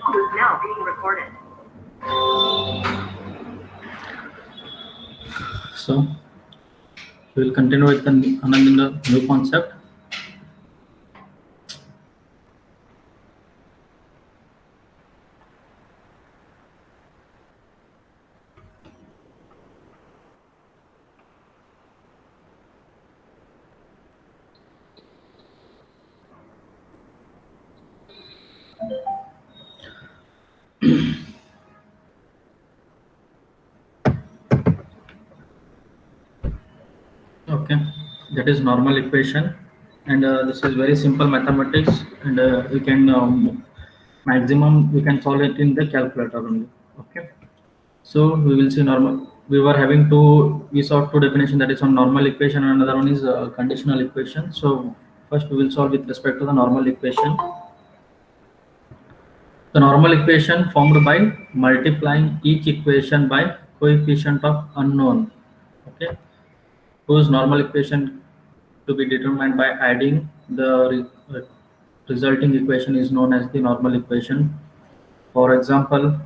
call is now being recorded. So we will continue with another new concept. Okay, that is normal equation, and this is very simple mathematics, and we can maximum we can solve it in the calculator only. Okay, so we will see normal. We were having we saw two definition, that is one normal equation and another one is conditional equation. So first we will solve with respect to the normal equation. The normal equation formed by multiplying each equation by coefficient of unknown. Okay, whose normal equation to be determined by adding the resulting equation is known as the normal equation. For example,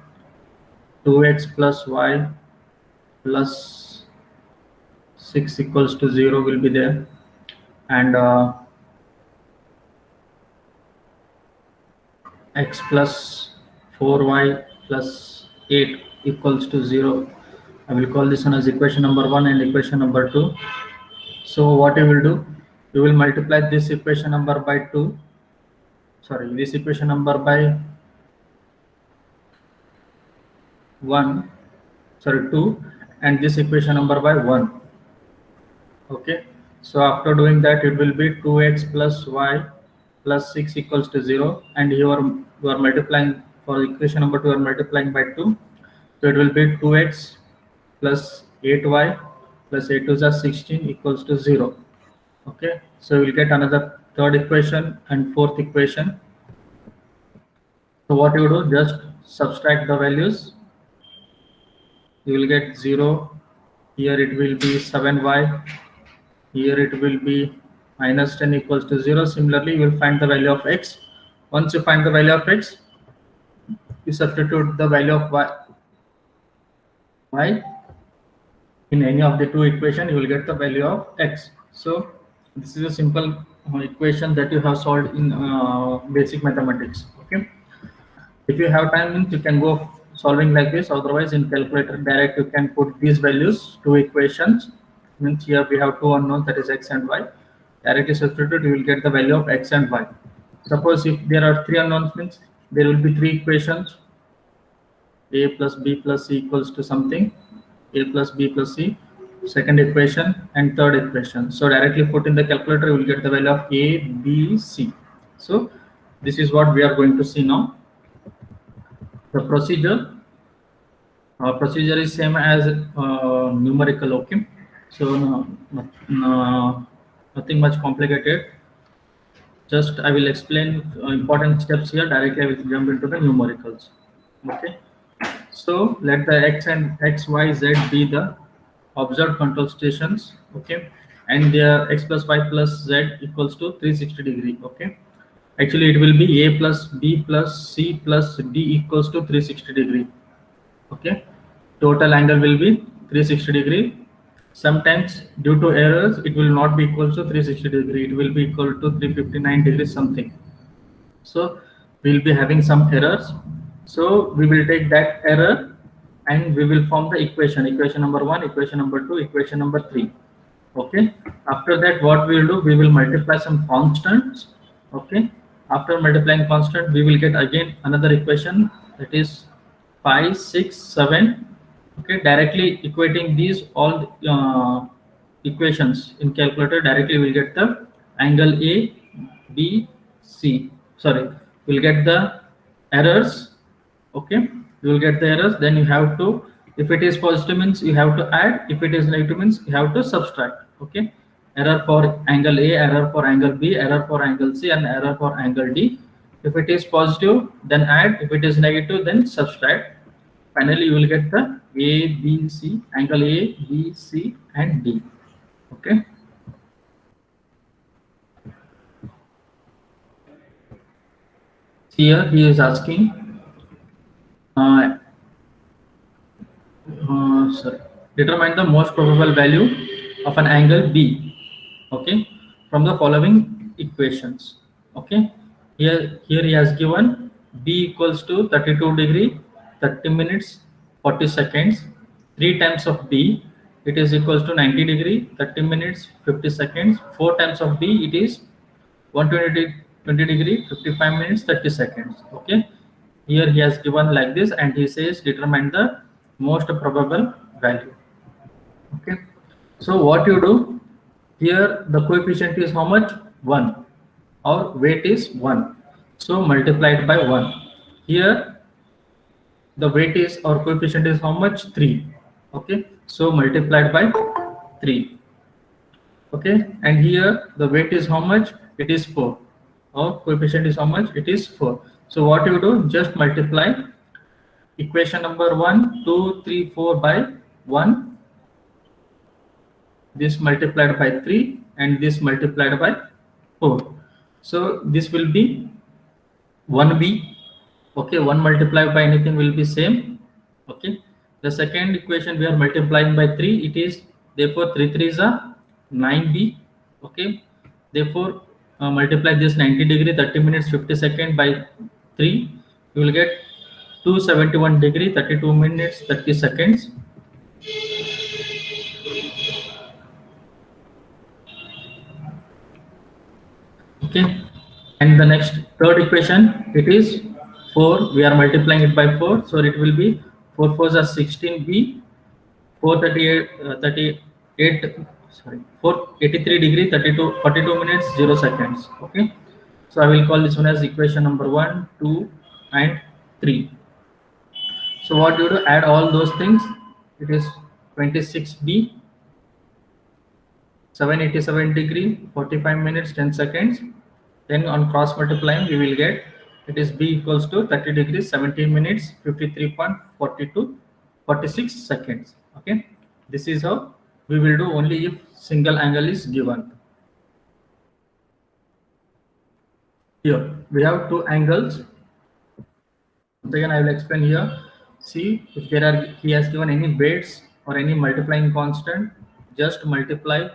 2x plus y plus 6 equals to 0 will be there, and x plus 4y plus 8 equals to 0. I will call this one as equation number 1 and equation number 2. So what you will do, you will multiply this equation number by 2, this equation number by 2, and this equation number by 1. Okay, so after doing that, it will be 2x plus y plus 6 equals to 0, and you are multiplying for equation number 2, you are multiplying by 2, so it will be 2x plus 8y plus 8 to the 16 equals to 0. Okay, so we'll get another third equation and fourth equation. So what you do, just subtract the values. You will get 0. Here it will be 7y. Here it will be minus 10 equals to 0. Similarly, you will find the value of x. Once you find the value of x, you substitute the value of y in any of the two equations, you will get the value of x. So this is a simple equation that you have solved in basic mathematics. Okay, if you have time, you can go solving like this. Otherwise, in calculator direct you can put these values, two equations. Means here we have two unknowns, that is x and y. Directly substitute, you will get the value of x and y. Suppose if there are three unknowns, means there will be three equations. A plus b plus c equals to something. A plus b plus c, second equation, and third equation. So directly put in the calculator, you will get the value of a, b, c. So this is what we are going to see now. The procedure is same as numerical. Okay, so nothing much complicated. Just I will explain important steps here. Directly I will jump into the numericals. Okay, so let the x, y, z be the observed control stations. Okay, and their x plus y plus z equals to 360 degree. Okay, actually it will be a plus b plus c plus d equals to 360 degree. Okay, total angle will be 360 degree. Sometimes due to errors it will not be equal to 360 degree, it will be equal to 359 degrees something. So we'll be having some errors, so we will take that error and we will form the equation number 1, equation number 2, equation number 3. Okay, after that what we will do, we will multiply some constants. Okay, after multiplying constant, we will get again another equation, that is 5, 6, 7. Okay, directly equating these all equations in calculator, directly we'll get the angle a, b, c. Sorry, we'll get the errors. Okay, you will get the errors, then you have to, if it is positive means you have to add, if it is negative means you have to subtract. Okay, error for angle a, error for angle b, error for angle c, and error for angle d. If it is positive, then add. If it is negative, then subtract. Finally you will get the a, b, c, angle a, b, c, and d. Okay, here he is asking uh, sorry, determine the most probable value of an angle B, okay, from the following equations. Okay, here he has given B equals to 32 degree 30 minutes 40 seconds. 3 times of B, it is equals to 90 degree 30 minutes 50 seconds. 4 times of B, it is 120 degree 55 minutes 30 seconds. Okay, here he has given like this, and he says determine the most probable value. Okay, so what you do here, the coefficient is how much? 1, or weight is 1, so multiplied by 1. Here the weight is, or coefficient is how much? 3. Okay, so multiplied by 3. Okay, and here the weight is how much? It is 4. Our coefficient is how much? It is 4. So what you do, just multiply equation number 1 2 3 4 by 1, this multiplied by 3, and this multiplied by 4. So this will be 1b. Okay, 1 multiplied by anything will be same. Okay, the second equation we are multiplying by 3, it is therefore 3 3s are 9b. Okay, therefore multiply this 90 degree 30 minutes 50 second by 3, you will get 271 degree 32 minutes 30 seconds. Okay, and the next third equation, it is 4, we are multiplying it by 4, so it will be 4 4s are 16b 438 38 sorry 483 degree 32 42 minutes 0 seconds. Okay, so I will call this one as equation number 1 2 and 3. So what you do, add all those things, it is 26b 787 degree 45 minutes 10 seconds. Then on cross multiplying, we will get it is b equals to 30 degrees 17 minutes 53.42 46 seconds. Okay, this is how we will do only if single angle is given. Here we have two angles. Once again I will explain here. See, if there are, he has given any weights or any multiplying constant, just multiply.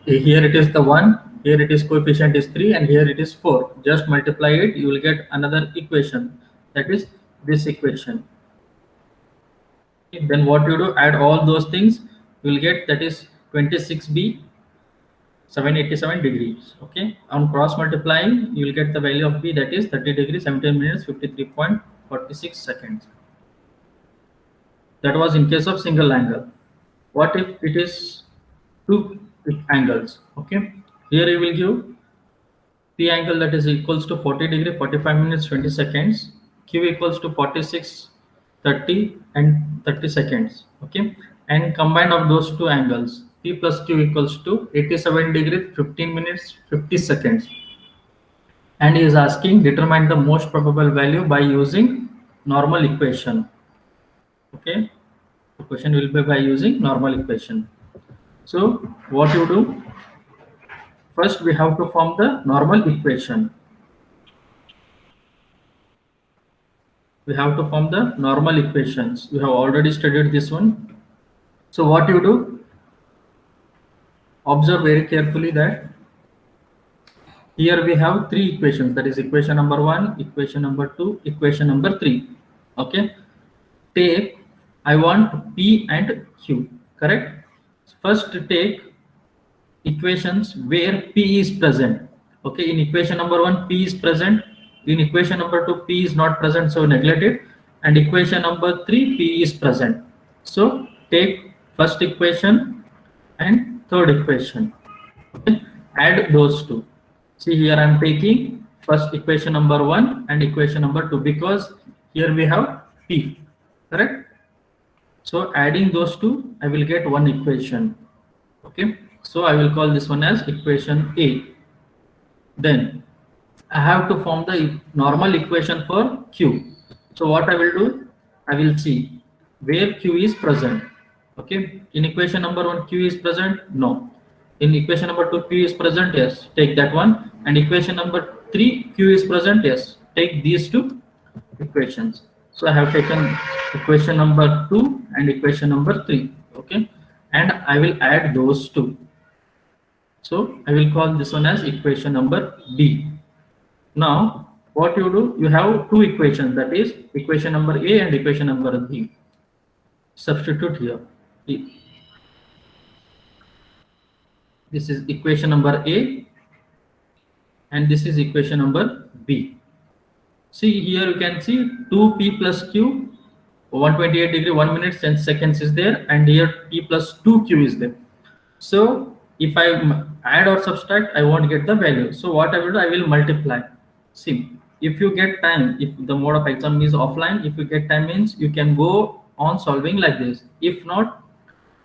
Here it is the 1, here it is coefficient is 3, and here it is 4. Just multiply it, you will get another equation, that is this equation. Then what you do, add all those things, you will get that is 26b 787 degrees. Okay, on cross multiplying, you will get the value of b, that is 30 degrees 17 minutes 53.46 seconds. That was in case of single angle. What if it is two angles? Okay, here you will give P angle, that is equals to 40 degree 45 minutes 20 seconds, Q equals to 46 30 and 30 seconds. Okay, and combine of those two angles, P plus Q equals to 87 degree 15 minutes 50 seconds, and he is asking determine the most probable value by using normal equation. Okay, the question will be by using normal equation. So what you do, first we have to form the normal equation. We have to form the normal equations. We have already studied this one. So what you do, observe very carefully that here we have three equations, that is equation number 1, equation number 2, equation number 3. Okay, take, I want P and Q, correct? First take equations where P is present. Okay, in equation number 1 P is present, in equation number 2 P is not present, so neglect it, and equation number 3 P is present. So take first equation and third equation. Okay, add those two. See, here I am taking first equation number 1 and equation number 2 because here we have P, correct? So adding those two, I will get one equation. Okay, so I will call this one as equation A. Then I have to form the normal equation for Q. So what I will do, I will see where Q is present. Okay, in equation number 1 Q is present, no. In equation number 2, q is present, yes, take that one. And equation number 3, q is present, yes, take these two equations. So I have taken equation number 2 and equation number 3, okay, and I will add those two. So I will call this one as equation number B. Now what you do, you have two equations, that is equation number A and equation number B. Substitute here. This is equation number A and this is equation number B. See here you can see 2p plus q, 128 degree 1 minute 10 seconds is there, and here p plus 2q is there. So if I add or subtract, I won't get the value. So what I will do, I will multiply. See, if you get time, if the mode of exam is offline, if you get time means you can go on solving like this. If not,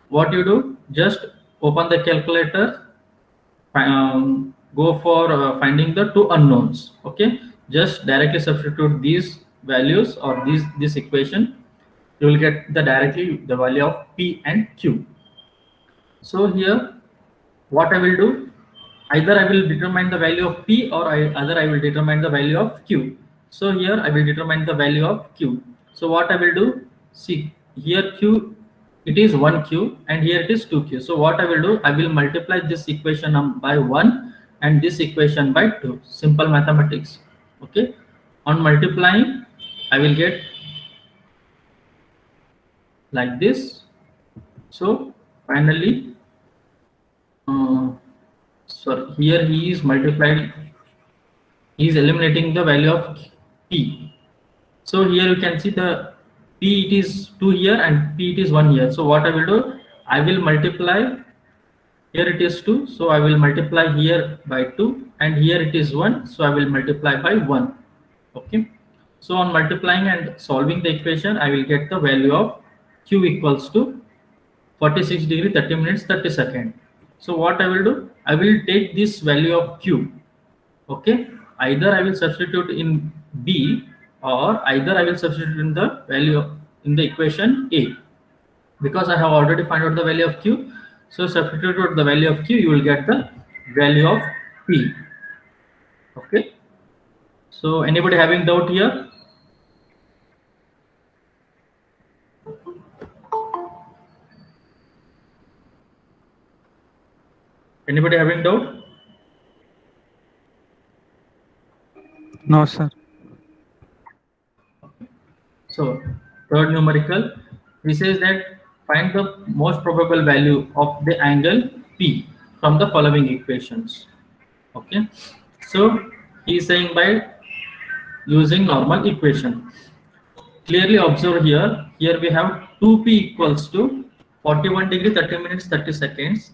what you do, just open the calculator, go for finding the two unknowns. Okay, just directly substitute these values or this equation. You will get the directly the value of p and q. So here what I will do, either I will determine the value of p or either I will determine the value of q. So here I will determine the value of q. So what I will do, see here q, it is 1q and here it is 2q. So what I will do, I will multiply this equation by 1 and this equation by 2. Simple mathematics. Okay, on multiplying I will get like this. So finally so here he is multiplied, he is eliminating the value of p. So here you can see the p, it is 2 here and p it is 1 here. So what I will do, I will multiply, here it is 2, so I will multiply here by 2 and here it is 1, so I will multiply by 1. Okay, so on multiplying and solving the equation, I will get the value of q equals to 46 degree 30 minutes 30 seconds. So what I will do, I will take this value of q. Okay, either I will substitute in B or either I will substitute in the value in the equation A, because I have already found out the value of q. So substitute the value of q, you will get the value of p. Okay, so anybody having doubt here? Anybody having doubt? No, sir. So third numerical, he says that find the most probable value of the angle P from the following equations. Okay, so he is saying by using normal equation. Clearly observe here, here we have 2p equals to 41 degree 30 minutes 30 seconds,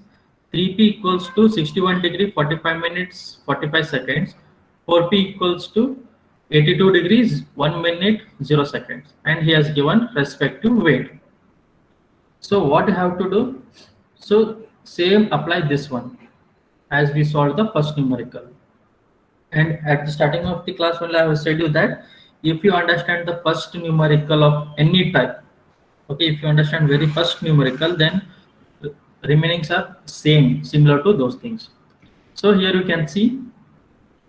3p equals to 61 degree 45 minutes 45 seconds, 4p equals to 82 degrees 1 minute 0 seconds, and he has given respective weight. So what you have to do, so same apply this one as we solved the first numerical. And at the starting of the class only I have said you that if you understand the first numerical of any type, okay, if you understand very first numerical, then remainings are similar to those things. So here you can see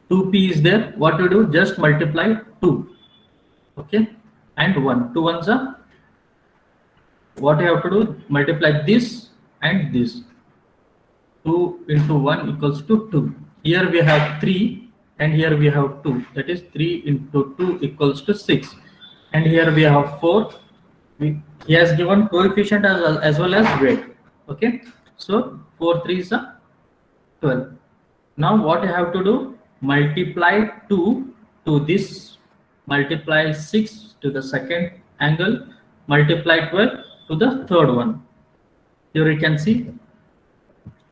2p is there. What you do, just multiply 2, okay, and 1. 2 ones are, what you have to do, multiply this and this. 2 into 1 equals to 2. Here we have 3 and here we have 2. That is 3 into 2 equals to 6. And here we have 4. He has given coefficient as well as weight. Okay. So 4 3 is a 12. Now what you have to do? Multiply 2 to this. Multiply 6 to the second angle. Multiply 12 to the third one. Here you can see,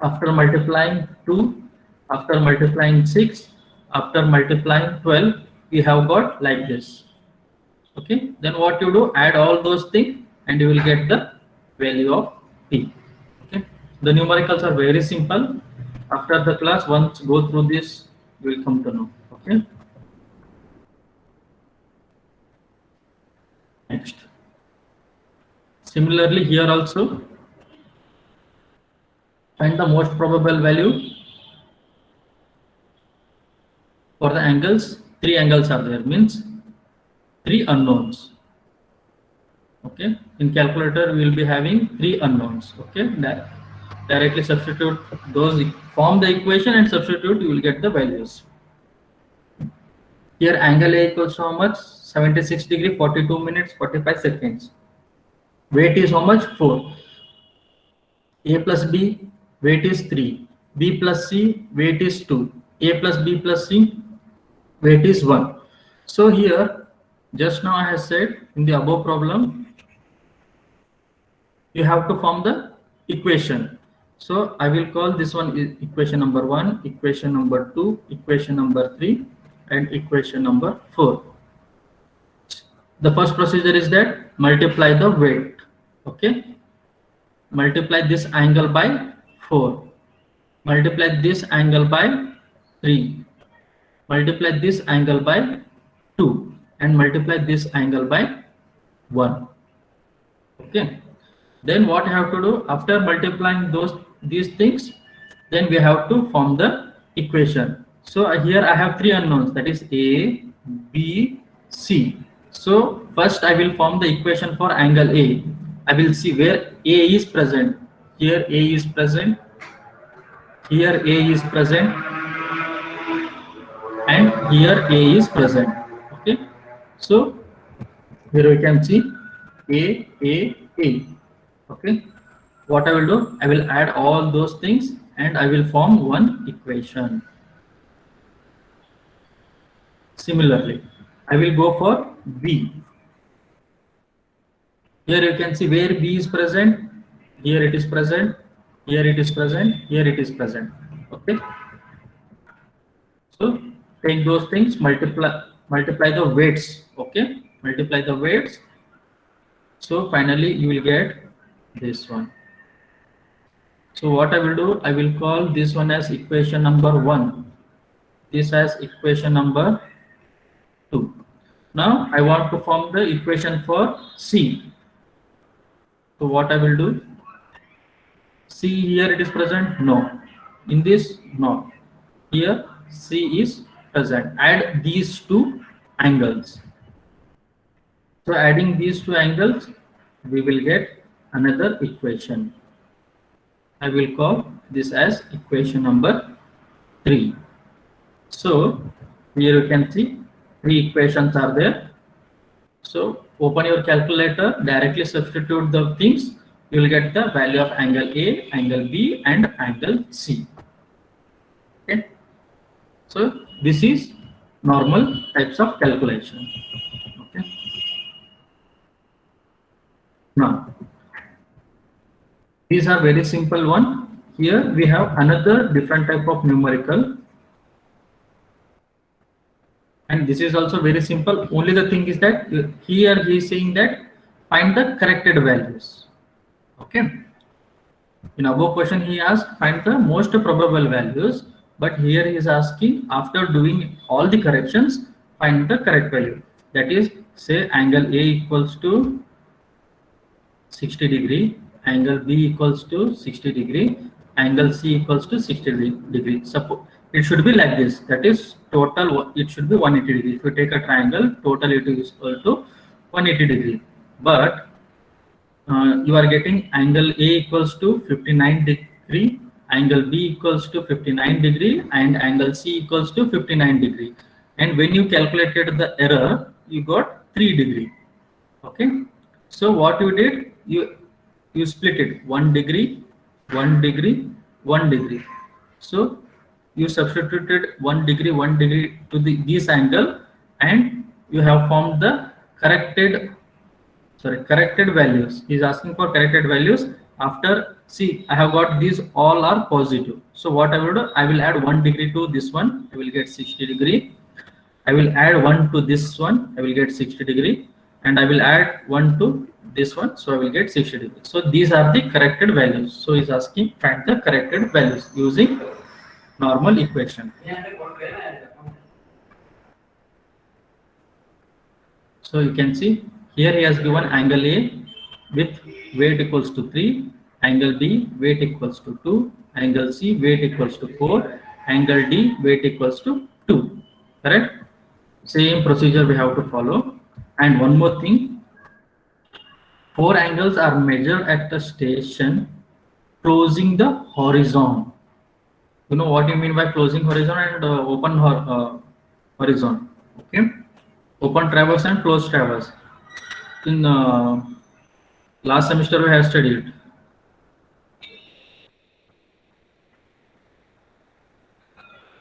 after multiplying 2, after multiplying 6, after multiplying 12, we have got like this. Okay, then what you do, add all those things and you will get the value of p. Okay, the numericals are very simple. After the class, once go through this, you will come to know. Okay, next. Similarly here also, Find the most probable value for the angles. Three angles are there, means three unknowns. Okay, in calculator we will be having three unknowns. Okay, directly substitute those, form the equation and substitute, you will get the values. Here angle A equals to how much? 76 degree, 42 minutes, 45 seconds. Weight is how much? 4. A plus B, weight is 3. B plus C, weight is 2. A plus B plus C, weight is 1. So here, just now I have said in the above problem, you have to form the equation. So I will call this one equation number 1, equation number 2, equation number 3, and equation number 4. The first procedure is that multiply the weight. Okay, multiply this angle by 4, multiply this angle by 3, multiply this angle by 2, and multiply this angle by 1. Okay, then what I have to do after multiplying these things, then we have to form the equation. So here I have three unknowns, that is A, B, C. So first I will form the equation for angle A. I will see where A is present. Here A is present, here A is present, and here A is present. Okay, so here we can see A. Okay, what I will do, I will add all those things and I will form one equation. Similarly, I will go for B. Here you can see where B is present, here it is present, here it is present, here it is present. Okay, so take those things, multiply the weights. Okay, multiply the weights. So finally you will get this one. So what I will do, I will call this one as equation number 1, this as equation number 2. Now I want to form the equation for C. So what I will do, C here it is present, no. In this, no. Here C is present. Add these two angles. So adding these two angles, we will get another equation. I will call this as equation number 3. So here you can see three equations are there. So open your calculator, directly substitute the things, you will get the value of angle A, angle B, and angle C. Okay, so this is normal types of calculation. Okay, now these are very simple one. Here we have another different type of numerical, and this is also very simple. Only the thing is that here he is saying that find the corrected values. Okay, in above question he asked find the most probable values, but here he is asking after doing all the corrections, find the correct value. That is, say angle A equals to 60 degree, angle B equals to 60 degree, angle C equals to 60 degree. Suppose it should be like this, that is total, it should be 180 degree. If you take a triangle, total it is equal to 180 degree, but you are getting angle A equals to 59 degree, angle B equals to 59 degree, and angle C equals to 59 degree. And when you calculated the error, you got 3 degree. Okay, so what you did, you split it 1 degree, 1 degree, 1 degree. So you substituted 1 degree to this angle, and you have formed the corrected values. He is asking for corrected values. After, see, I have got these all are positive. So what I will do, I will add 1 degree to this one, I will get 60 degree. I will add 1 to this one, I will get 60 degree, and I will add 1 to this one, so I will get 60 degree. So these are the corrected values. So he is asking find the corrected values using normal equation. So you can see here he has given angle A with weight equals to 3, angle B weight equals to 2, Angle C, weight equals to 4. Angle D, weight equals to 2. Correct? Same procedure we have to follow. And one more thing, 4 angles are measured at the station closing the horizon. You know what you mean by closing horizon and open horizon. Okay, open traverse and closed traverse. In last semester we have studied.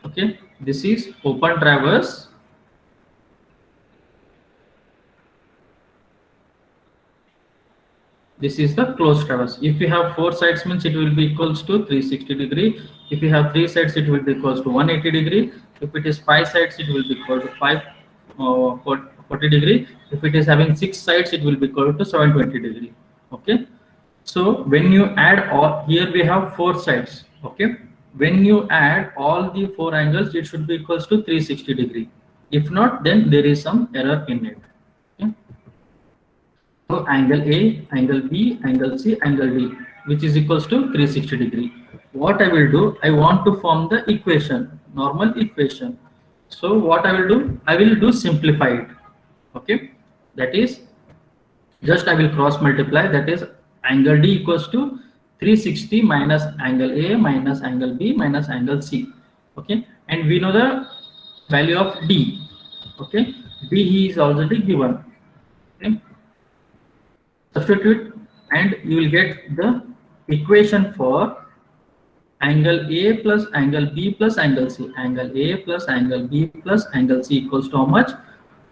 Okay, this is open traverse. This is the closed traverse. If you have 4 sides means it will be equals to 360 degree. If you have 3 sides it will be equals to 180 degree. If it is 5 sides it will be equal to 40 degree. If it is having 6 sides it will be equal to 720 degree. Okay. So when you add all, here we have 4 sides. Okay. When you add all the 4 angles it should be equals to 360 degree. If not, then there is some error in it. Okay. So angle A, angle B, angle C, angle D, which is equals to 360 degree. What I will do, I want to form the equation, normal equation. So what I will do, I will do simplified. Okay, that is just I will cross multiply. That is angle D equals to 360 minus angle A minus angle B minus angle C. Okay, and we know the value of D. Okay, D is already given. Okay. Substitute and you will get the equation for angle A plus angle B plus angle C. Angle A plus angle B plus angle C equals to how much?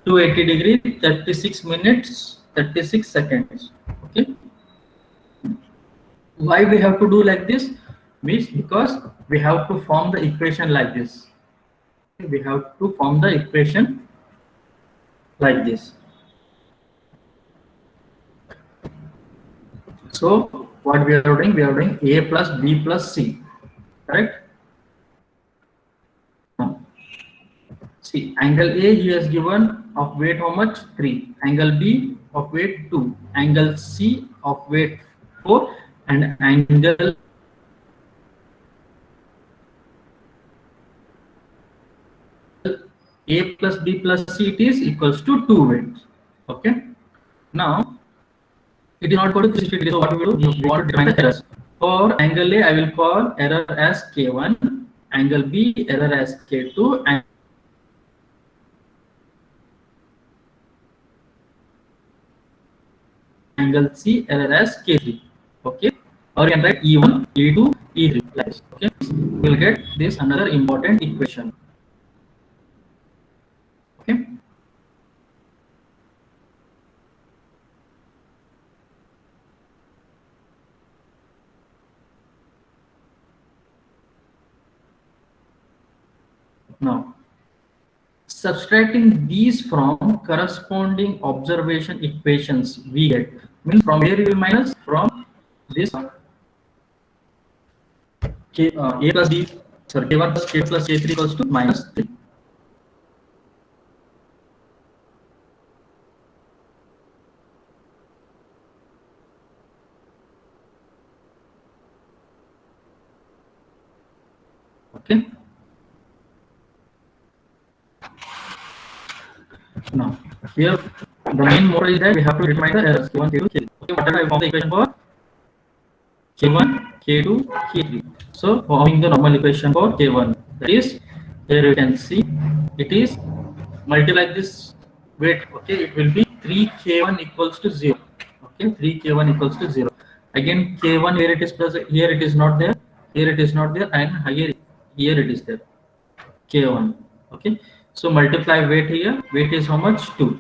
280 degree, 36 minutes, 36 seconds. Okay. Why we have to do like this? Means because we have to form the equation like this. We have to form the equation like this. So what we are doing? We are doing A plus B plus C, correct? Now, see, angle A he has given of weight how much? 3. Angle B of weight 2. Angle C of weight 4. And angle A plus B plus C it is equals to 2 weights. Okay. Now it is not equal to 360 degrees. So what we will do? We want to define the errors. For angle A, I will call error as K1. Angle B, error as K2. And angle C, error as K3. Okay. Or you can write E1, E2, E3. Like this. Okay. We will get this another important equation. Okay. Now, subtracting these from corresponding observation equations we get. Means from here you will minus from this K, A plus D, sorry, K1 plus K plus K3 equals to minus 3. Okay. Now, here the main motto is that we have to determine the errors K1, K2, K3. Okay, whatever I form the equation for K1, K2, K3. So, forming the normal equation for K1, that is, here you can see it is multiply this weight. Okay, it will be 3K1 equals to 0. Okay, 3K1 equals to 0. Again, K1 here it is present, here it is not there, here it is not there, and here it is there. K1. Okay, so multiply weight here. Weight is how much? 2.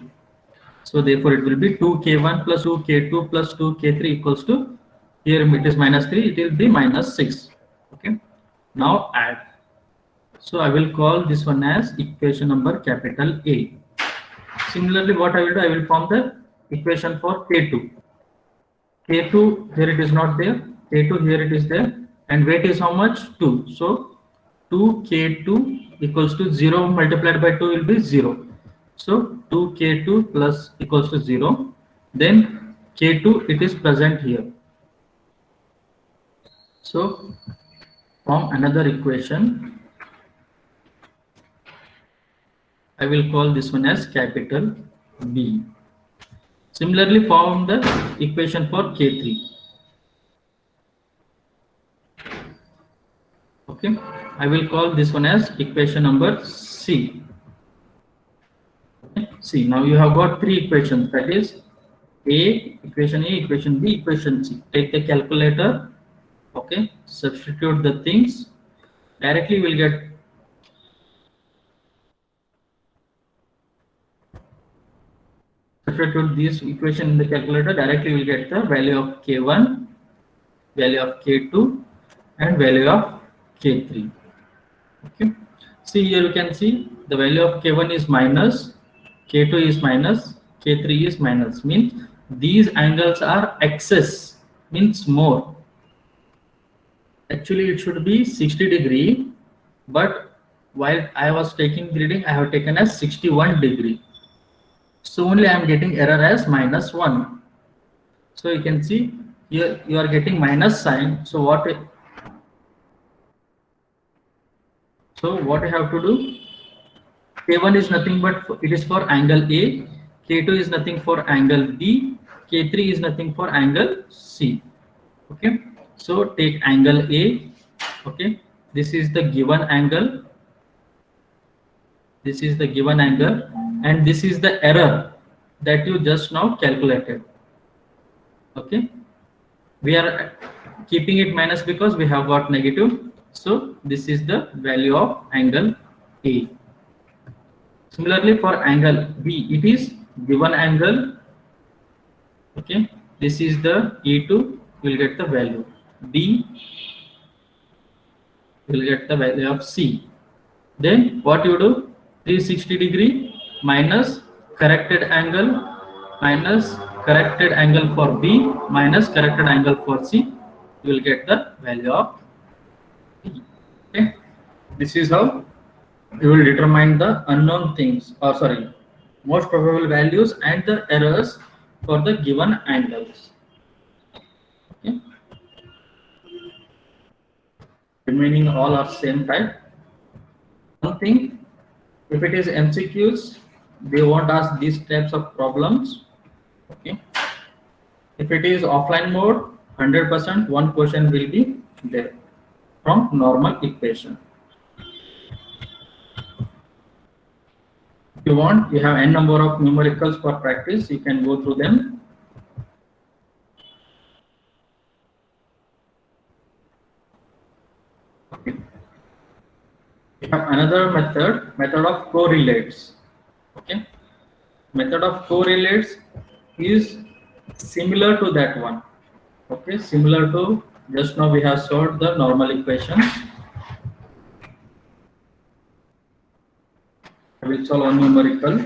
So therefore it will be 2K1 plus 2K2 plus 2K3 equals to, here it is minus 3, it will be minus 6. Okay, now add. So I will call this one as equation number capital A. Similarly, what I will do, I will form the equation for K2. K2 here it is not there, K2 here it is there, and weight is how much? 2. So 2K2 equals to 0 multiplied by 2 will be 0. So 2K2 plus equals to 0. Then K2 it is present here. So from another equation. I will call this one as capital B. Similarly, form the equation for K3. Okay, I will call this one as equation number C. Okay. See, now you have got three equations, that is A, equation A, equation B, equation C. Take the calculator, okay, substitute the things, directly we'll get substitute this equation in the calculator, directly we'll get the value of K1, value of K2 and value of K3. Okay, see here you can see the value of K1 is minus, K2 is minus, K3 is minus, means these angles are excess, means more. Actually it should be 60 degree, but while I was taking the reading I have taken as 61 degree, so only I am getting error as -1. So you can see here you are getting minus sign. So what I have to do, K1 is nothing but it is for angle A, K2 is nothing for angle B, K3 is nothing for angle C. Okay, so take angle A. Okay, this is the given angle, this is the given angle, and this is the error that you just now calculated. Okay, we are keeping it minus because we have got negative, so this is the value of angle A. Similarly for angle B, it is given angle. Okay, this is the E2, will get the value, B will get the value of C. Then what you do, 360 degree minus corrected angle for B minus corrected angle for C, you will get the value of B. Okay, this is how you will determine the unknown things, or sorry, most probable values and the errors for the given angles. Okay, remaining all are same type. One thing, if it is MCQs, they won't ask these types of problems. Okay, if it is offline mode, 100% one question will be there from normal equation. If you want, you have n number of numericals for practice, you can go through them. Okay. We have another method of correlates. Okay, method of correlates is similar to that one. Okay, similar to just now we have solved the normal equation. I will solve one numerical.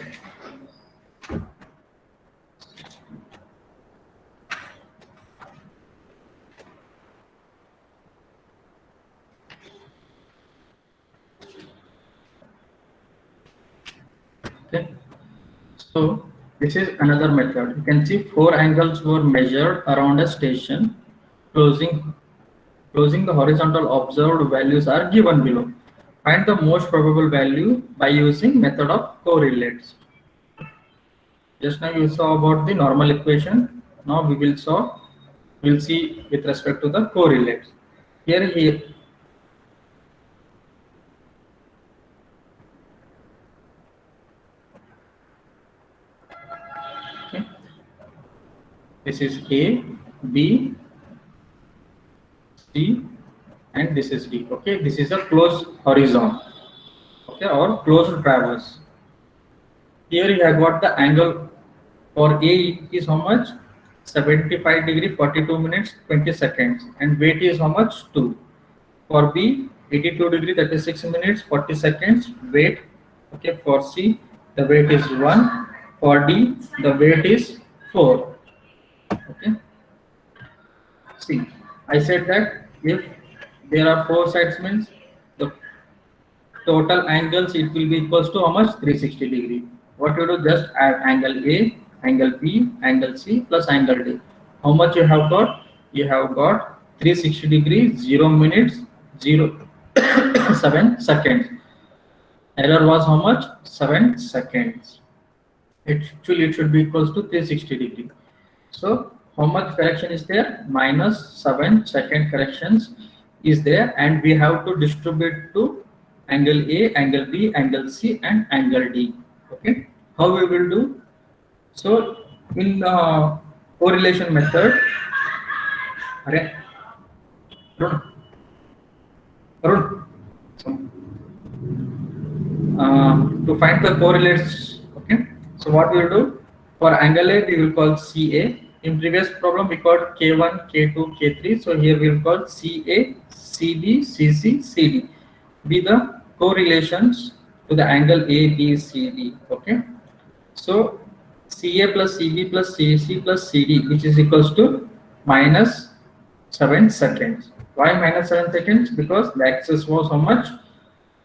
Okay, so this is another method. You can see 4 angles were measured around a station. Closing the horizontal observed values are given below. Find the most probable value by using method of correlates. Just now you saw about the normal equation. Now we'll see with respect to the correlates. Here okay. This is A, B, C, and this is D. Okay, this is a closed horizon, okay, or closed traverse. Here you have got the angle for A is how much? 75 degree, 42 minutes, 20 seconds, and weight is how much? 2. For B, 82 degree, that is 6 minutes, 40 seconds, weight. Okay, for C, the weight is 1. For D, the weight is 4. Okay. See, I said that if there are 4 sides, means the total angles, it will be equals to how much? 360 degree. What you do, just add angle A, angle B, angle C plus angle D. How much you have got? You have got 360 degree, 0 minutes, 7 seconds. Error was how much? 7 seconds. It should be equals to 360 degree. So how much correction is there? Minus 7 second corrections is there, and we have to distribute to angle A, angle B, angle C, and angle D. Okay, how we will do? So in correlation method, Arun, Arun, to find the correlates. Okay, so what we will do, for angle A we will call CA. In previous problem we called K1, K2, K3. So here we will call CA, CB, CC, CD be the correlations to the angle ABCD. Okay, so CA plus CB plus CC plus CD, which is equals to minus 7 seconds. Why minus 7 seconds? Because the axis was how much?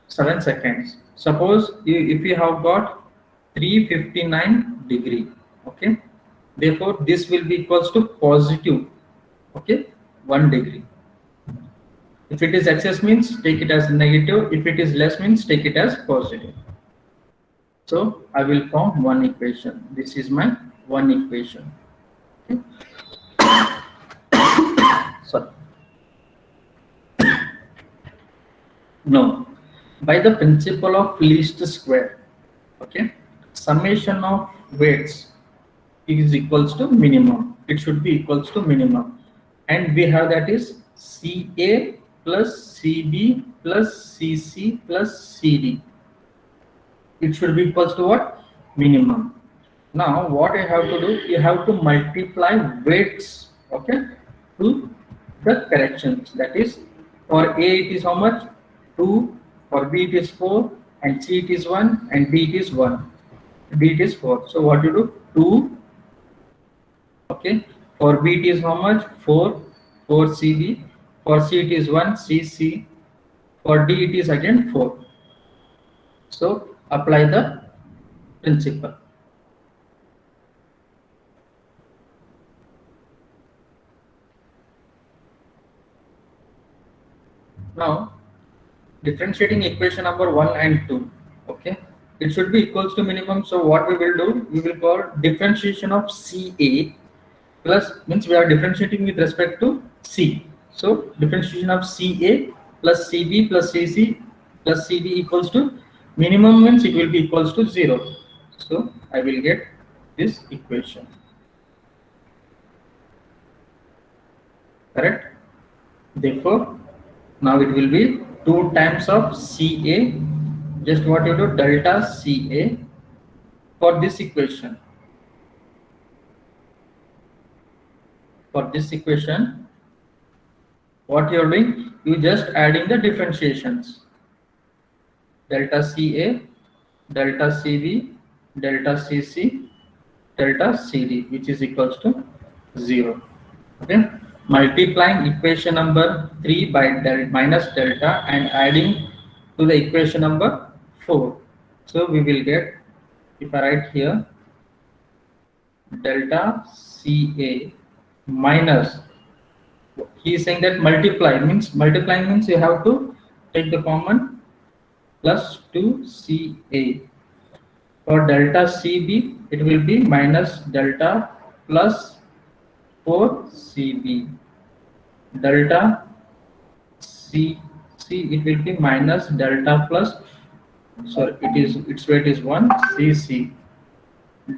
7 seconds. Suppose if you have got 359 degree, okay, therefore this will be equals to positive, okay, 1 degree. If it is excess means take it as negative, if it is less means take it as positive. So I will form one equation. This is my one equation. Okay. Sorry. No, by the principle of least square, okay, summation of weights is equals to minimum. It should be equals to minimum, and we have that is CA plus CB plus CC plus CD. It should be equals to what? Minimum. Now what you have to do, you have to multiply weights, okay, to the corrections. That is, for A it is how much? 2, for B it is 4, and C it is 1, and D it is 1, D it is 4. So what you do? 2, okay, for B it is how much? 4, 4 CB, for C it is 1 CC, for D it is again 4. So apply the principle. Now differentiating equation number 1 and 2, okay, it should be equals to minimum. So what we will do, we will call differentiation of CA plus, means we are differentiating with respect to C. So differentiation of CA plus CB plus CC plus CD equals to minimum, means it will be equals to 0. So I will get this equation. Correct? Therefore now it will be 2 times of CA, just what you do, delta CA for this equation. For this equation, what you are doing, you just adding the differentiations. Delta CA, delta CB, delta CC, delta CD, which is equals to 0. Okay, multiplying equation number 3 by minus delta and adding to the equation number 4. So we will get, if I write here, delta CA minus, he is saying that multiplying means you have to take the common, plus 2CA. For delta CB, it will be minus delta plus 4CB. Delta CC, it will be minus delta plus, sorry, its weight is 1 CC.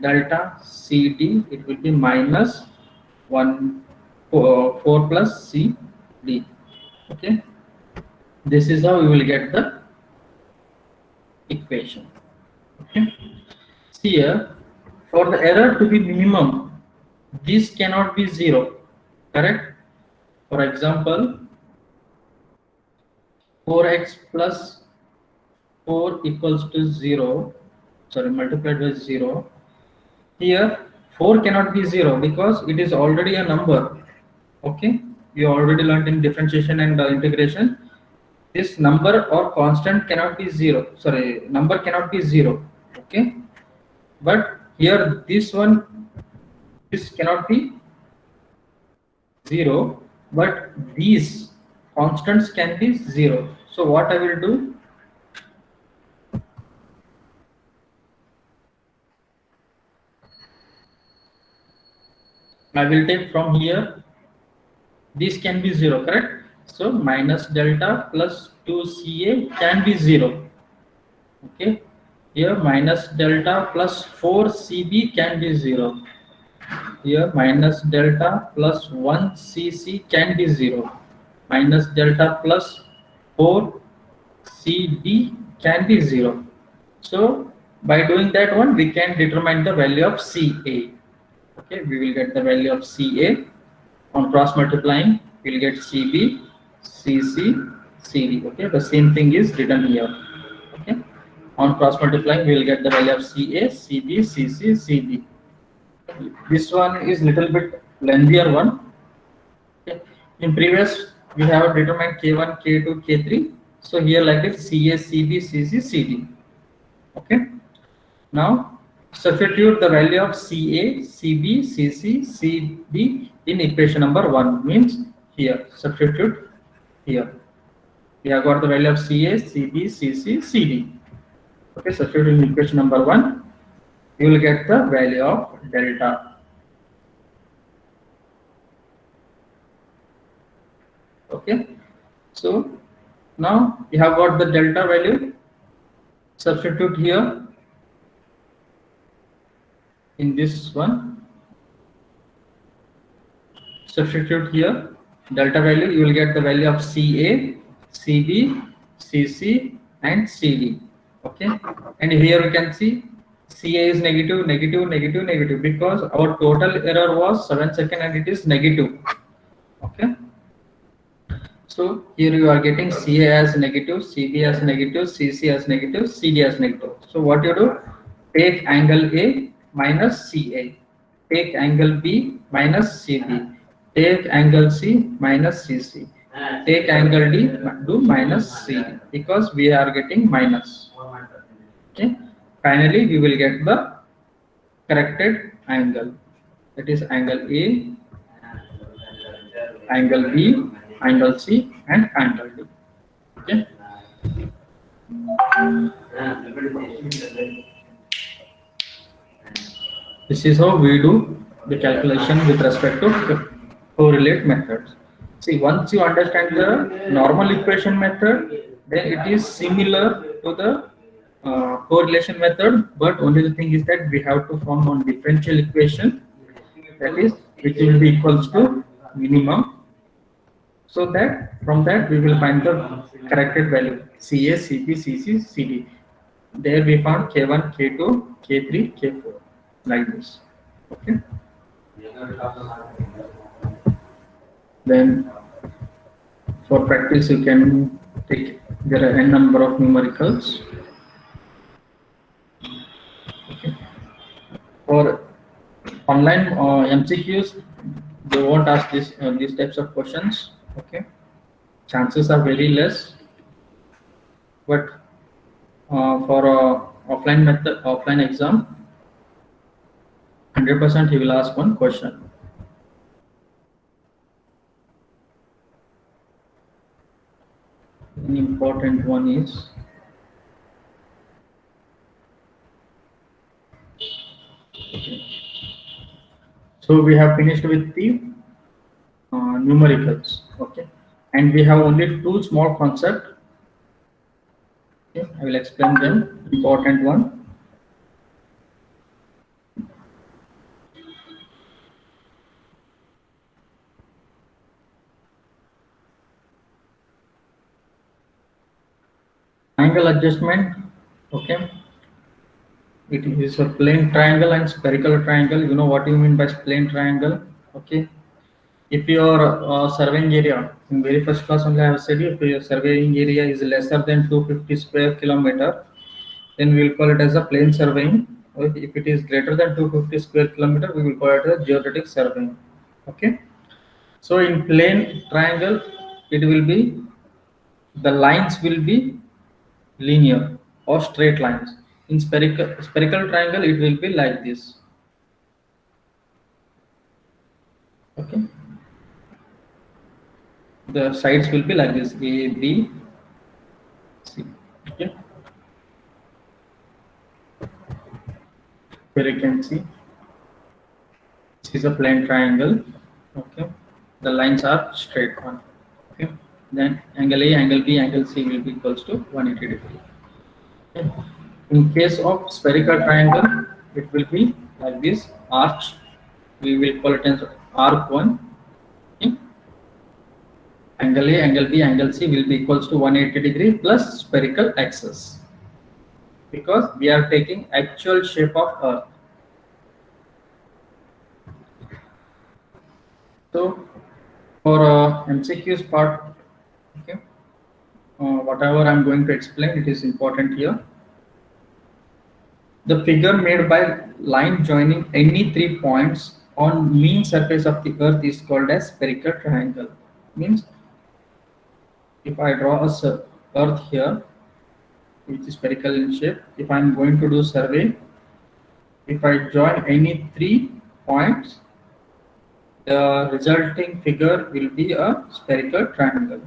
Delta CD, it will be minus 4 plus CD. Okay, this is how we will get the equation. Okay, see here, for the error to be minimum, this cannot be 0. Correct? For example, 4x plus 4 equals to 0, sorry, multiplied by 0. Here 4 cannot be 0 because it is already a number. Okay, you already learned in differentiation and integration, this number or constant cannot be 0, sorry, number cannot be 0. Okay, but here this one, this cannot be 0, but these constants can be 0. So what I will do, I will take from here, this can be 0, correct? So minus delta plus 2Ca can be 0. Okay, here minus delta plus 4Cb can be 0. Here minus delta plus 1Cc can be 0. Minus delta plus 4Cd can be 0. So by doing that one, we can determine the value of Ca. Okay, we will get the value of Ca. On cross multiplying, we will get Cb, Cc, Cd. Okay, the same thing is written here. Okay, on cross multiplying, we will get the value of Ca, Cb, Cc, Cd. This one is little bit lengthier one. Okay. In previous, we have determined K1, K2, K3. So here like this, Ca, Cb, Cc, Cd. Okay. Now substitute the value of Ca, Cb, Cc, Cd in equation number 1. Means here substitute here. We have got the value of Ca, Cb, Cc, Cd. Okay, substitute in equation number 1. You will get the value of delta. Okay, so now you have got the delta value. Substitute here in this one. Substitute here delta value. You will get the value of Ca, Cb, Cc, and Cd. Okay, and here you can see Ca is negative, negative, negative, negative because our total error was 7 seconds and it is negative. Okay. So here you are getting Ca as negative, Cb as negative, Cc as negative, Cd as negative. So what you do? Take angle A minus Ca. Take angle B minus Cb. Take angle C minus Cc. Take angle D, do minus Cd because we are getting minus. Okay. Finally, we will get the corrected angle. That is angle A, angle B, angle C, and angle D. Okay. This is how we do the calculation with respect to correlate methods. See, once you understand the normal equation method, then it is similar to the correlation method, but only the thing is that we have to form one differential equation, that is which will be equals to minimum, so that from that we will find the corrected value Ca, Cb, Cc, Cd. There we found K1, K2, K3, K4 like this. Okay. Then for practice you can take, there are n number of numericals. Okay. For online MCQs, they won't ask these types of questions. Okay, chances are very less, but for offline method, offline exam, 100% he will ask one question. An important one is so we have finished with the numericals. Okay, and we have only two small concepts. Okay, I will explain them. Important one. Angle adjustment. Okay, it is a plane triangle and spherical triangle. You know what you mean by plane triangle. Okay, if your surveying area in very first class only I have said, if your surveying area is lesser than 250 square kilometer, then we will call it as a plane surveying. Or if it is greater than 250 square kilometer, we will call it as geodetic surveying. Okay, so in plane triangle, it will be, the lines will be linear or straight lines. In spherical triangle, it will be like this. Okay, The sides will be like this: A, B, C. Okay. Here you can see this is a plane triangle. Okay. The lines are straight one. Okay. Then angle A, angle B, angle C will be equals to 180 degree. Okay. In case of spherical triangle, it will be like this arch. We will call it as arc one. Okay. Angle A, angle B, angle C will be equals to 180 degree plus spherical axis, because we are taking actual shape of Earth. So for MCQ's part, okay, whatever I'm going to explain, it is important here. The figure made by line joining any 3 points on mean surface of the Earth is called as spherical triangle. Means if I draw a Earth here, which is spherical in shape, if I'm going to do survey, if I join any 3 points, the resulting figure will be a spherical triangle.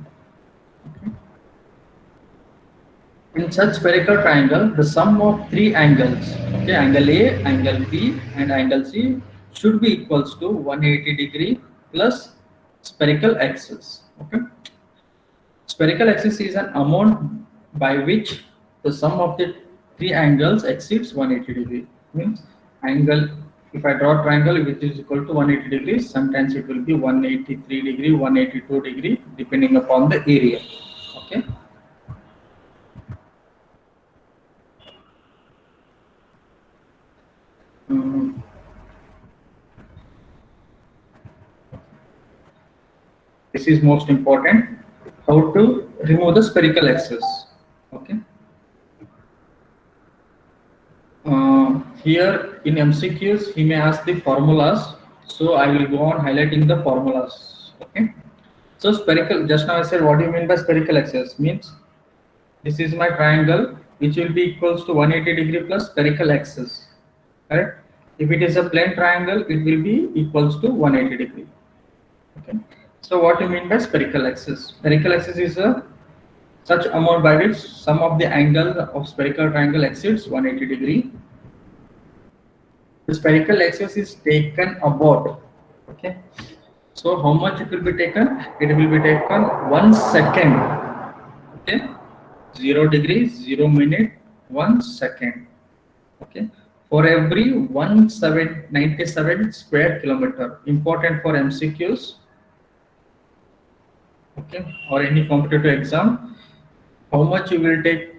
Okay. In such spherical triangle, the sum of 3 angles, okay, angle A, angle B, and angle C, should be equals to 180 degree plus spherical axis. Okay. Spherical axis is an amount by which the sum of the 3 angles exceeds 180 degree. Means angle, if I draw a triangle which is equal to 180 degrees, sometimes it will be 183 degree, 182 degree, depending upon the area. Okay. This is most important. How to remove the spherical axis. Okay. Here in MCQs, he may ask the formulas. So I will go on highlighting the formulas. Okay. So spherical, just now I said, what do you mean by spherical axis? Means this is my triangle, which will be equals to 180 degree plus spherical axis. Correct? If it is a plane triangle, it will be equals to 180 degree. Okay. So what do you mean by spherical axis? Spherical axis is a such amount by which sum of the angle of spherical triangle exceeds 180 degree. The spherical axis is taken about. Okay. So how much it will be taken? It will be taken 1 second. Okay. 0 degrees, 0 minute, 1 second. Okay. For every 1797 square kilometer. Important for MCQs. Okay. Or any competitive exam. How much you will take?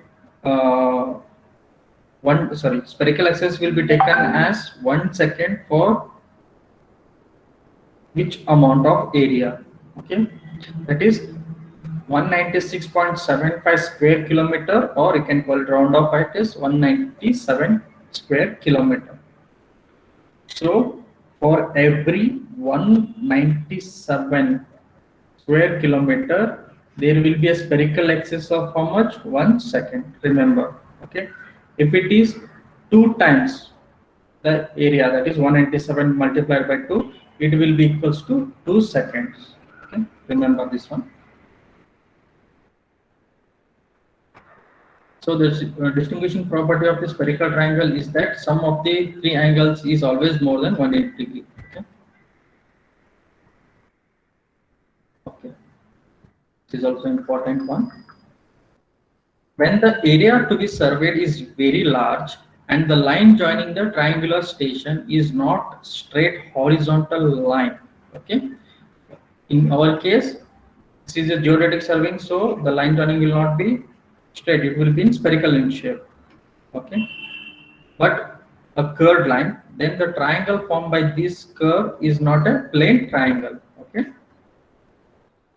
Spherical axis will be taken as 1 second for which amount of area? Okay, that is 196.75 square kilometer, or you can call it round off it is 197 square kilometer. So for every 197 square kilometer, there will be a spherical axis of how much? 1 second. Remember, okay. If it is 2 times the area, that is 197 multiplied by 2, it will be equals to 2 seconds. Okay, remember this one. So the distinguishing property of the spherical triangle is that sum of the 3 angles is always more than 180 degree. Okay. Okay. This is also important one. When the area to be surveyed is very large and the line joining the triangular station is not straight horizontal line. Okay. In our case, this is a geodetic surveying, so the line joining will not be straight, it will be in spherical in shape. Okay. But a curved line, then the triangle formed by this curve is not a plane triangle. Okay.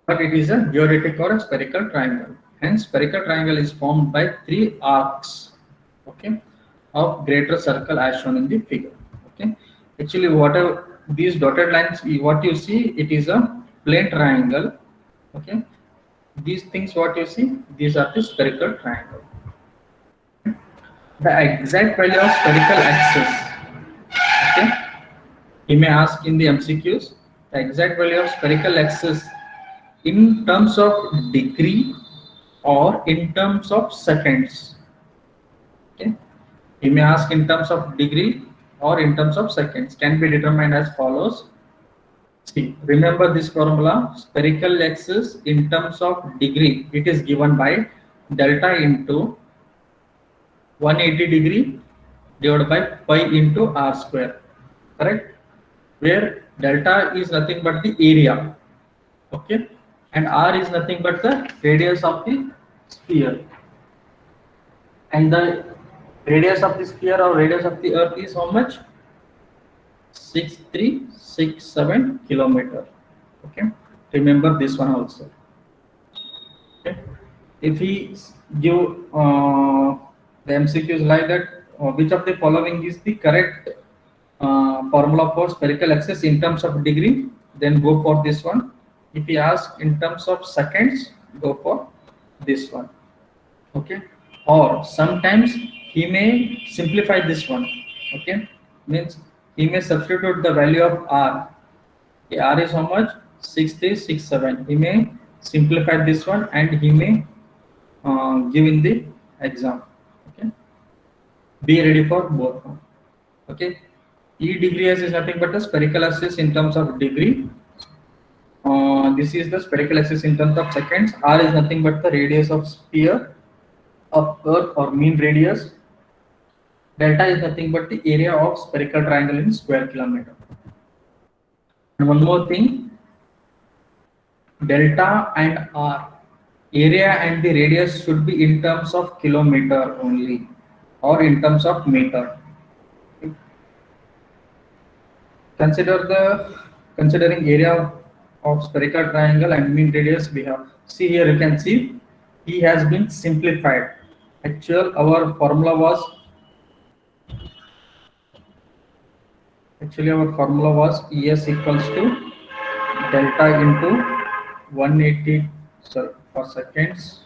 But it is a geodetic or a spherical triangle. Hence, spherical triangle is formed by 3 arcs, okay, of greater circle as shown in the figure. Okay. Actually, whatever these dotted lines, what you see, it is a plane triangle. Okay. These things, what you see, these are the spherical triangle. The exact value of spherical axis. Okay. He may ask in the MCQs the exact value of spherical axis in terms of degree or in terms of seconds. Okay, he may ask in terms of degree or in terms of seconds. Can be determined as follows. See, remember this formula, spherical axis in terms of degree, it is given by delta into 180 degree divided by pi into r square, correct? Where delta is nothing but the area, okay, and r is nothing but the radius of the sphere, and the radius of the sphere or radius of the earth is how much? 6367 kilometer. Okay, remember this one also. Okay, if he give the MCQs like that, which of the following is the correct formula for spherical axis in terms of degree, then go for this one. If he asks in terms of seconds, go for this one. Okay, or sometimes he may simplify this one. Okay, means he may substitute the value of r. Okay, r is how much? 6367. He may simplify this one and he may give in the exam. Okay, be ready for both. Okay, E degree is nothing but a spherical axis in terms of degree. This is the spherical axis in terms of seconds. R is nothing but the radius of sphere of Earth or mean radius. Delta is nothing but the area of spherical triangle in square kilometer. And one more thing, delta and R, area and the radius should be in terms of kilometer only or in terms of meter. Considering area of spherical triangle and mean radius, we have, see here you can see E has been simplified. Our formula was ES equals to delta into 180 for seconds,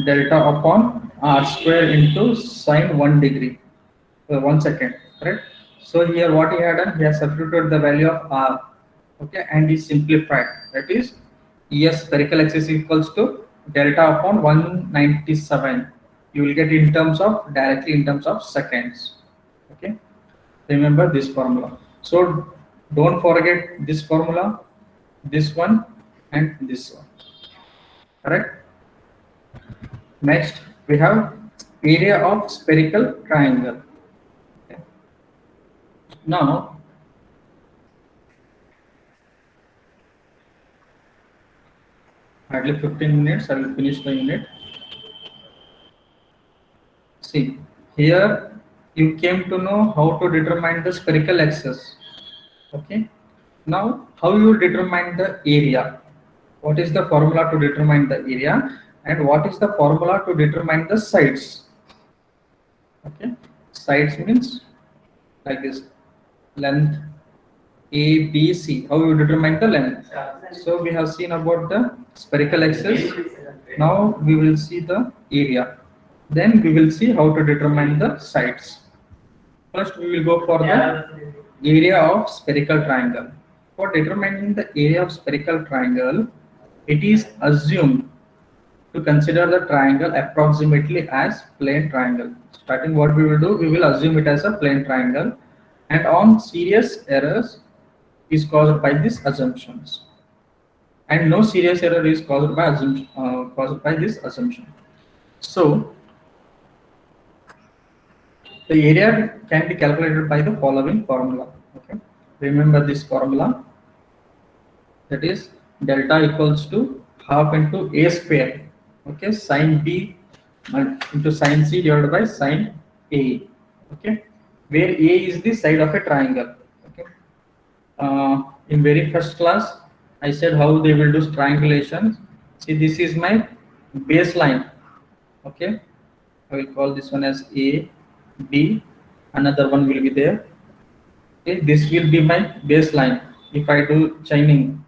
delta upon r square into sine 1 degree. 1 second, correct? So here what he had done, he has substituted the value of r, okay, and he simplified. That is, ES spherical axis equals to delta upon 197. You will get directly in terms of seconds. Okay, remember this formula. So don't forget this formula, this one, and this one. Correct? Next, we have area of spherical triangle. Now, hardly 15 minutes, I will finish the unit. See, here you came to know how to determine the spherical axis. Okay. Now, how you determine the area? What is the formula to determine the area? And what is the formula to determine the sides? Okay. Sides means like this. Length A, B, C. How you determine the length? So we have seen about the spherical axis. Now we will see the area. Then we will see how to determine the sides. First we will go for the area of spherical triangle. For determining the area of spherical triangle, it is assumed to consider the triangle approximately as plane triangle. Starting what we will do, we will assume it as a plane triangle, and on serious errors is caused by these assumptions, and no serious error is caused by this assumption. So the area can be calculated by the following formula. Okay, remember this formula, that is delta equals to half into a square. Okay, sine b into sine c divided by sine a. Okay, where a is the side of a triangle. Okay, in very first class I said how they will do triangulation. See, this is my baseline. Okay, I will call this one as A, B, another one will be there. Okay, this will be my baseline. If I do chaining,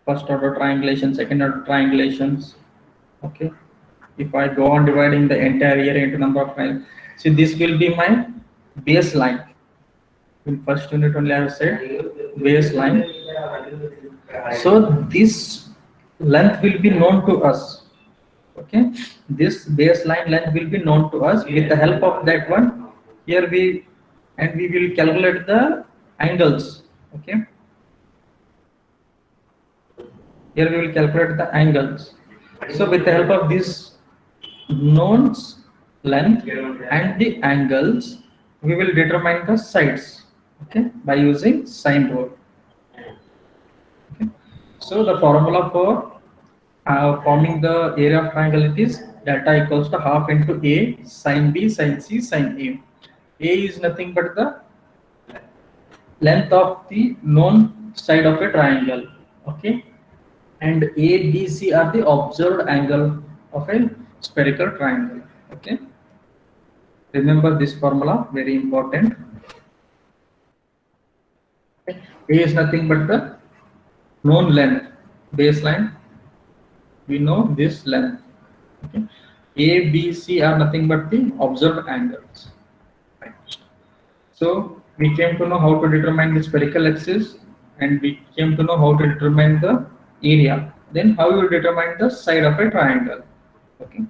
first order triangulation, second order triangulations. Okay, if I go on dividing the entire area into number of triangles, see, this will be my baseline. In first unit only I have said baseline. So this length will be known to us. Okay, this baseline length will be known to us. With the help of that one, here we will calculate the angles. Okay, here we will calculate the angles. So with the help of this known length and the angles, we will determine the sides. Okay, by using sine rule. Okay. So the formula for forming the area of triangle, it is delta equals to half into A sine B sine C sine A. A is nothing but the length of the known side of a triangle. Okay, and A, B, C are the observed angle of a spherical triangle. Okay, remember this formula, very important. Okay. A is nothing but the known length, baseline. We know this length. Okay. A, B, C are nothing but the observed angles. Right. So we came to know how to determine the spherical axis, and we came to know how to determine the area. Then how you determine the side of a triangle. Okay.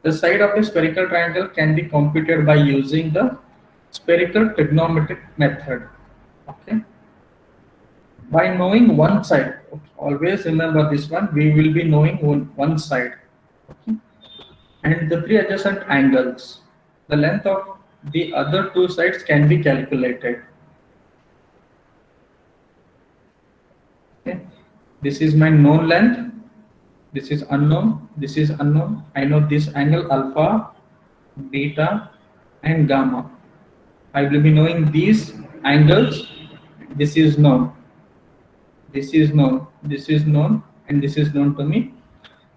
The side of a spherical triangle can be computed by using the spherical trigonometric method. Okay. By knowing one side, always remember this one, we will be knowing one side. Okay. And the three adjacent angles. The length of the other two sides can be calculated. Okay. This is my known length. This is unknown. This is unknown. I know this angle alpha, beta, and gamma. I will be knowing these angles. This is known. This is known. This is known, and this is known to me.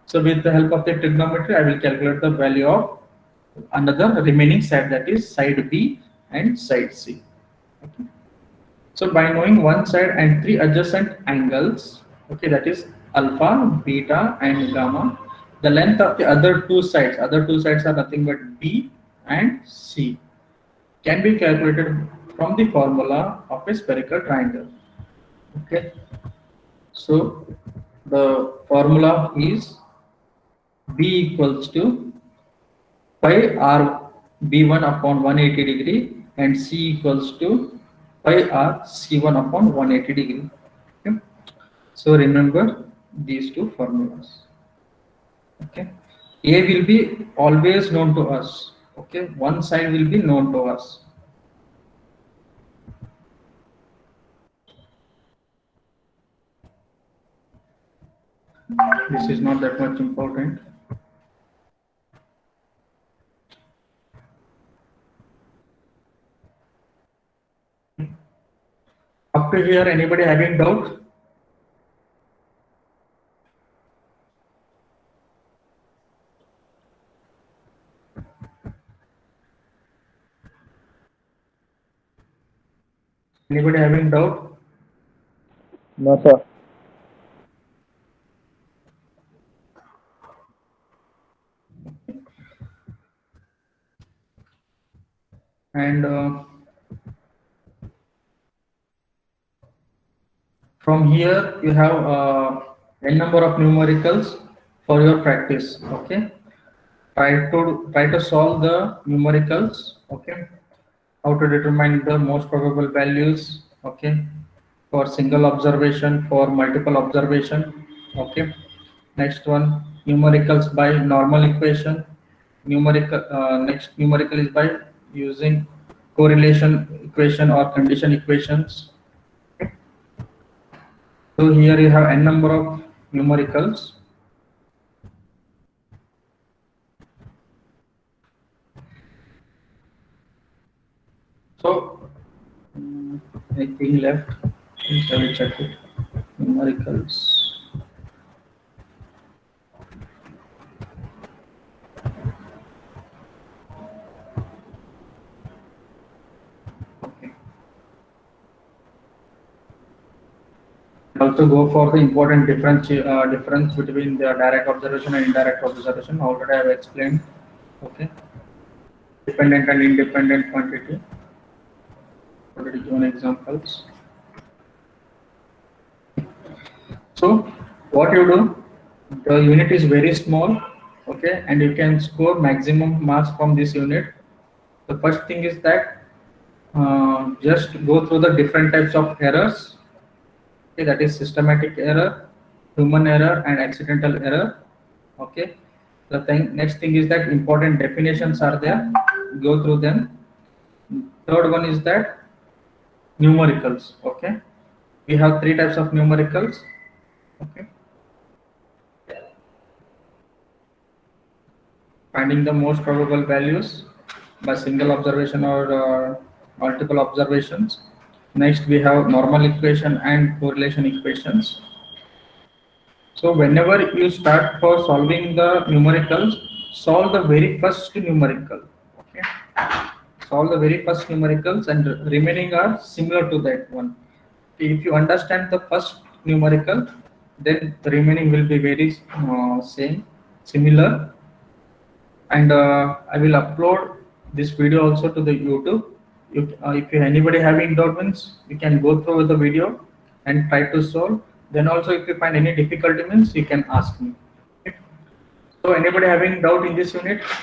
So with the help of the trigonometry, I will calculate the value of another remaining side, that is side B and side C. Okay. So by knowing one side and three adjacent angles, okay, that is alpha, beta, and gamma, the length of the other two sides are nothing but B and C, can be calculated from the formula of a spherical triangle. Okay. So the formula is B equals to pi r B1 upon 180 degree and C equals to pi r C1 upon 180 degree. Okay. So remember these two formulas. Okay. A will be always known to us. Okay. One side will be known to us. This is not that much important. Up to here, anybody having doubt? Anybody having doubt? No, sir. And from here you have n number of numericals for your practice. Okay, try to solve the numericals. Okay, how to determine the most probable values. Okay, for single observation, for multiple observation. Okay, next one, numericals by normal equation. Next numerical is by using correlation equation or condition equations. Okay. So here you have n number of numericals. So anything left? I will check it. Numericals. Also go for the important difference between the direct observation and indirect observation. Already I have explained. Okay, dependent and independent quantity. already given examples. So what you do, the unit is very small, okay, and you can score maximum marks from this unit. The first thing is that just go through the different types of errors. Okay, that is systematic error, human error, and accidental error. Okay. The thing, next thing is that important definitions are there. Go through them. Third one is that numericals. Okay. We have three types of numericals. Okay. Finding the most probable values by single observation or multiple observations. Next, we have normal equation and correlation equations. So whenever you start for solving the numericals, solve the very first numerical. Okay. Solve the very first numericals and remaining are similar to that one. If you understand the first numerical, then the remaining will be very similar. And I will upload this video also to the YouTube. If anybody having doubts, you can go through the video and try to solve. Then also, if you find any difficulty, means you can ask me. Okay. So anybody having doubt in this unit?